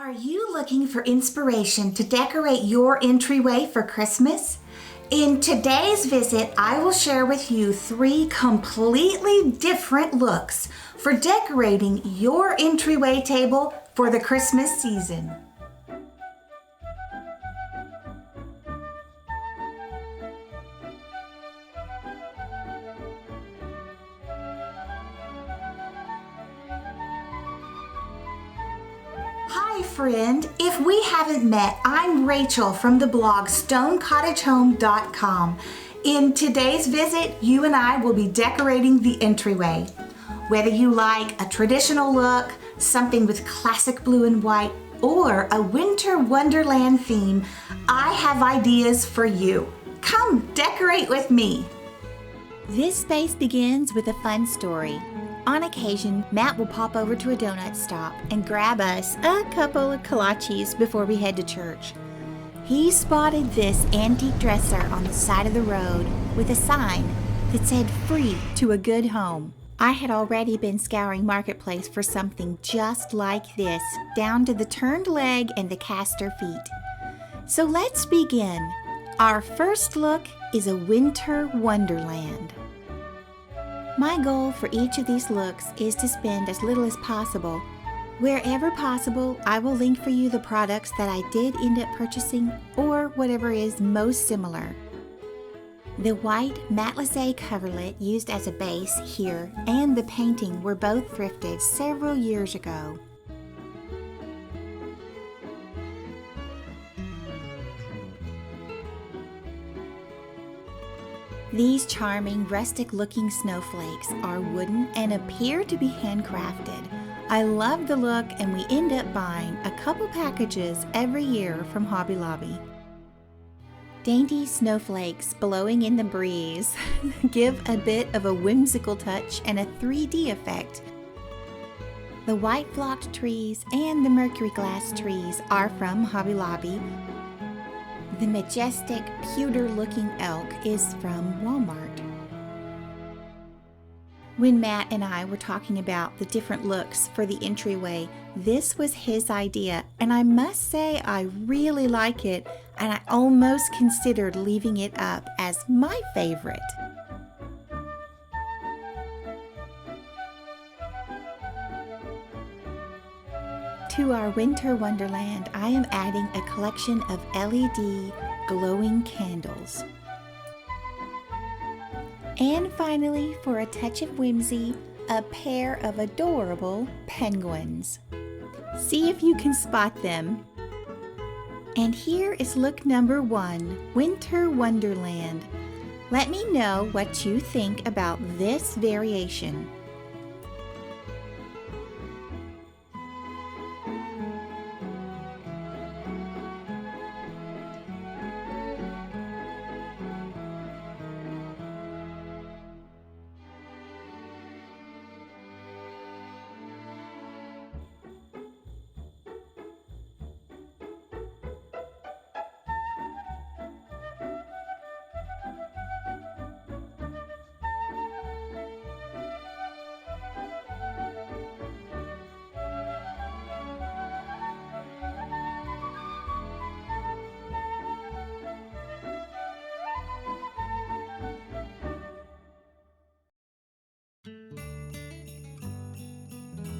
Are you looking for inspiration to decorate your entryway for Christmas? In today's visit, I will share with you 3 completely different looks for decorating your entryway table for the Christmas season. Hi friend, if we haven't met, I'm Rachel from the blog stonecottagehome.com. In today's visit, you and I will be decorating the entryway. Whether you like a traditional look, something with classic blue and white, or a winter wonderland theme, I have ideas for you. Come decorate with me. This space begins with a fun story. On occasion, Matt will pop over to a donut stop and grab us a couple of kolaches before we head to church. He spotted this antique dresser on the side of the road with a sign that said "Free to a Good Home." I had already been scouring Marketplace for something just like this, down to the turned leg and the caster feet. So let's begin. Our first look is a winter wonderland. My goal for each of these looks is to spend as little as possible. Wherever possible, I will link for you the products that I did end up purchasing or whatever is most similar. The white matelassé coverlet used as a base here and the painting were both thrifted several years ago. These charming, rustic-looking snowflakes are wooden and appear to be handcrafted. I love the look and we end up buying a couple packages every year from Hobby Lobby. Dainty snowflakes blowing in the breeze give a bit of a whimsical touch and a 3D effect. The white flocked trees and the mercury glass trees are from Hobby Lobby. The majestic, pewter-looking elk is from Walmart. When Matt and I were talking about the different looks for the entryway, this was his idea, and I must say I really like it, and I almost considered leaving it up as my favorite. To our winter wonderland, I am adding a collection of LED glowing candles. And finally, for a touch of whimsy, a pair of adorable penguins. See if you can spot them. And here is look number 1, Winter Wonderland. Let me know what you think about this variation.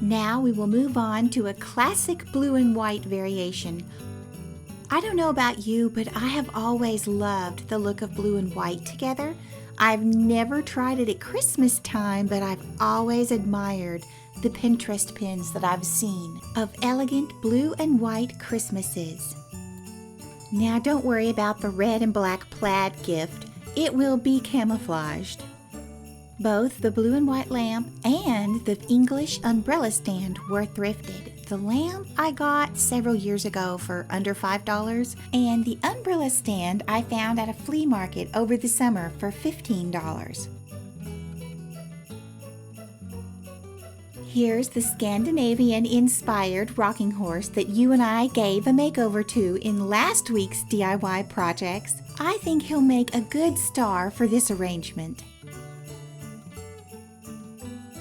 Now we will move on to a classic blue and white variation. I don't know about you, but I have always loved the look of blue and white together. I've never tried it at Christmas time, but I've always admired the Pinterest pins that I've seen of elegant blue and white Christmases. Now don't worry about the red and black plaid gift. It will be camouflaged. Both the blue and white lamp and the English umbrella stand were thrifted. The lamp I got several years ago for under $5, and the umbrella stand I found at a flea market over the summer for $15. Here's the Scandinavian-inspired rocking horse that you and I gave a makeover to in last week's DIY projects. I think he'll make a good star for this arrangement.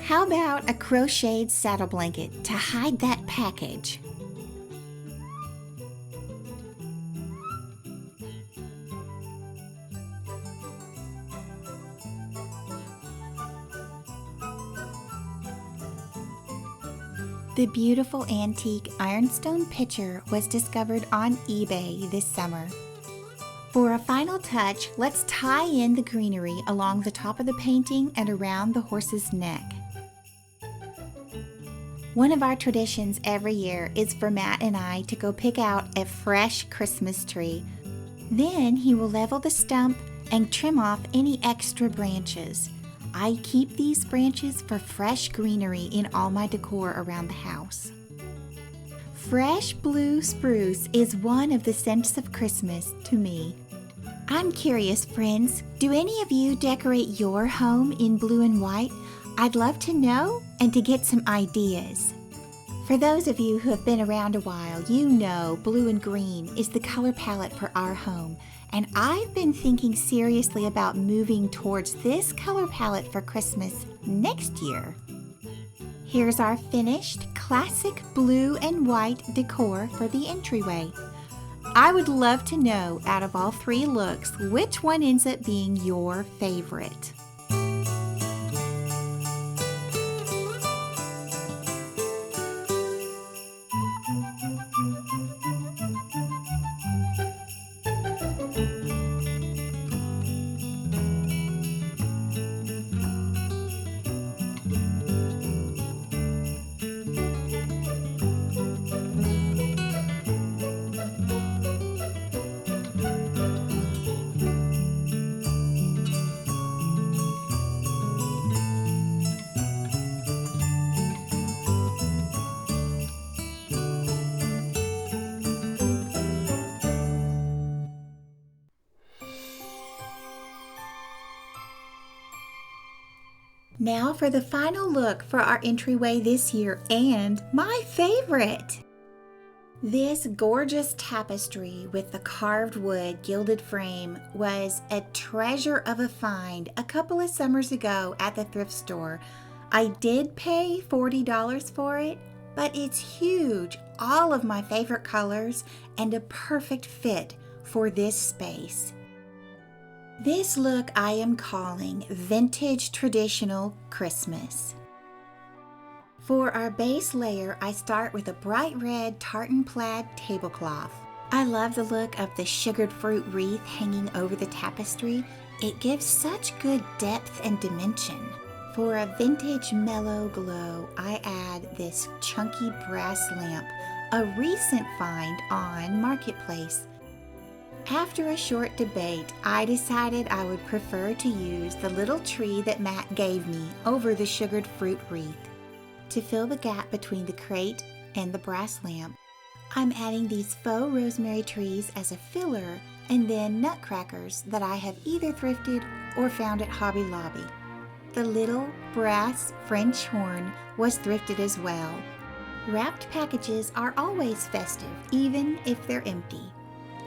How about a crocheted saddle blanket to hide that package? The beautiful antique ironstone pitcher was discovered on eBay this summer. For a final touch, let's tie in the greenery along the top of the painting and around the horse's neck. One of our traditions every year is for Matt and I to go pick out a fresh Christmas tree. Then he will level the stump and trim off any extra branches. I keep these branches for fresh greenery in all my decor around the house. Fresh blue spruce is one of the scents of Christmas to me. I'm curious, friends, do any of you decorate your home in blue and white? I'd love to know and to get some ideas. For those of you who have been around a while, you know blue and green is the color palette for our home, and I've been thinking seriously about moving towards this color palette for Christmas next year. Here's our finished classic blue and white decor for the entryway. I would love to know, out of all three looks, which one ends up being your favorite. Now for the final look for our entryway this year, and my favorite! This gorgeous tapestry with the carved wood gilded frame was a treasure of a find a couple of summers ago at the thrift store. I did pay $40 for it, but it's huge, all of my favorite colors, and a perfect fit for this space. This look I am calling Vintage Traditional Christmas. For our base layer, I start with a bright red tartan plaid tablecloth. I love the look of the sugared fruit wreath hanging over the tapestry. It gives such good depth and dimension. For a vintage mellow glow, I add this chunky brass lamp, a recent find on Marketplace. After a short debate, I decided I would prefer to use the little tree that Matt gave me over the sugared fruit wreath. To fill the gap between the crate and the brass lamp, I'm adding these faux rosemary trees as a filler and then nutcrackers that I have either thrifted or found at Hobby Lobby. The little brass French horn was thrifted as well. Wrapped packages are always festive, even if they're empty.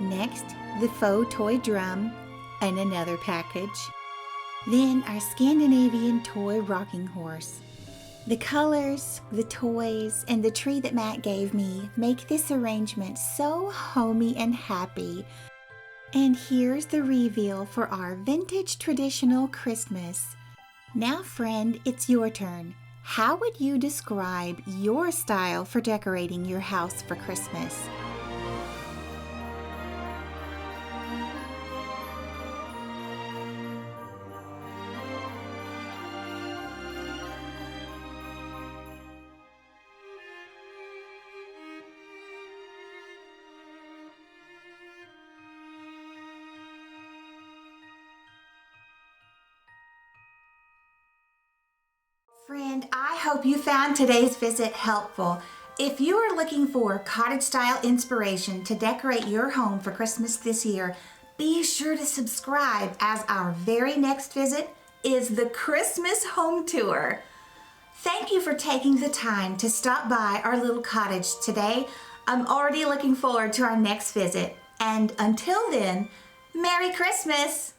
Next, the faux toy drum and another package. Then our Scandinavian toy rocking horse. The colors, the toys, and the tree that Matt gave me make this arrangement so homey and happy. And here's the reveal for our vintage traditional Christmas. Now, friend, it's your turn. How would you describe your style for decorating your house for Christmas? Friend, I hope you found today's visit helpful. If you are looking for cottage-style inspiration to decorate your home for Christmas this year, be sure to subscribe, as our very next visit is the Christmas home tour. Thank you for taking the time to stop by our little cottage today. I'm already looking forward to our next visit. And until then, Merry Christmas!